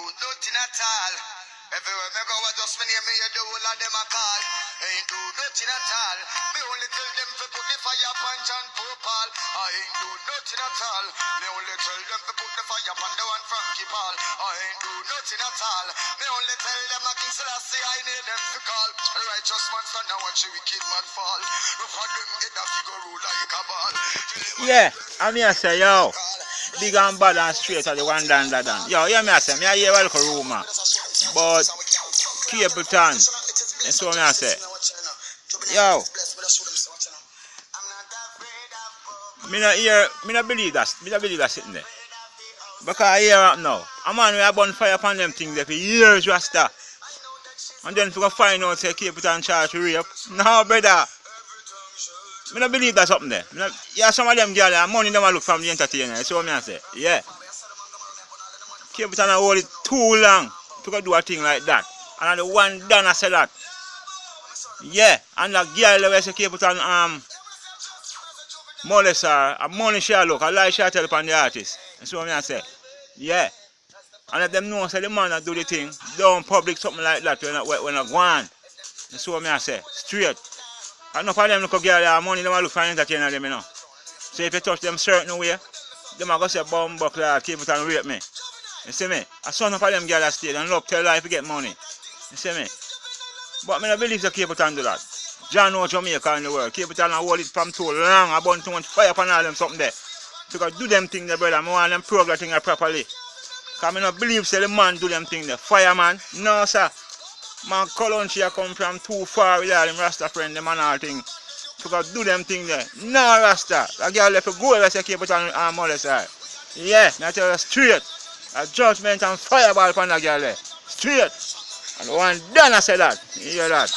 nothing at all. Everywhere me go, I just me name me, the whole of them a call. Ain't do nothing at all. Me only tell them to put the fire punch and Paul. I ain't do nothing at all. Me only tell them to put the fire on the one Frankie Paul. I ain't do nothing at all. Me only tell them a King Selassie, I need them to call. A righteous man stand and watch a wicked man fall. Look at them get a figure rule like a ball. Yeah, I'm here say yo. Big and bad and straight at the one down that down. Yo, yeah, me I say, me I hear welcome rumor. But Capleton, that's what me I say. Yo, me not believe that sitting there. Because I hear up now. A man we have burn fire upon them things there for years, Rasta. And then we go find out say Capleton charge for rape. No, brother. I don't believe that's something there. Yeah, some of them girls have money them look from the entertainer. That's what I say. Yeah. Capleton hold it too long to go do a thing like that. And the one done I say that. Yeah. And the girl that say Capleton molest her, a money she look, a lie she tell upon the artist. That's what I say. Yeah. And let them know say the man that do the thing, down public something like that when I go on. That's what I say. Straight. And enough of them look girl have money, them look for entertainer them, you know. So if you touch them certain way, them are going to say bomb buckler, keep it and rape me. You see me? And some of them girls stay and love tell life to get money. You see me? But I don't believe they keep it and do that. John know Jamaica in the world. Keep it and hold it from too long. I burn too much fire upon all them something there. So do them things there, brother. I want them program things properly. Because I don't believe say the man do them things there. Fireman? No, sir. Man, Country come from too far with all them Rasta friend, them and all things. To go do them things there. No, Rasta. That girl left to go let's say keep it on molest her. Yeah, I tell you straight. A judgment and fireball upon that girl there. Straight. And the one done I say that. You hear that?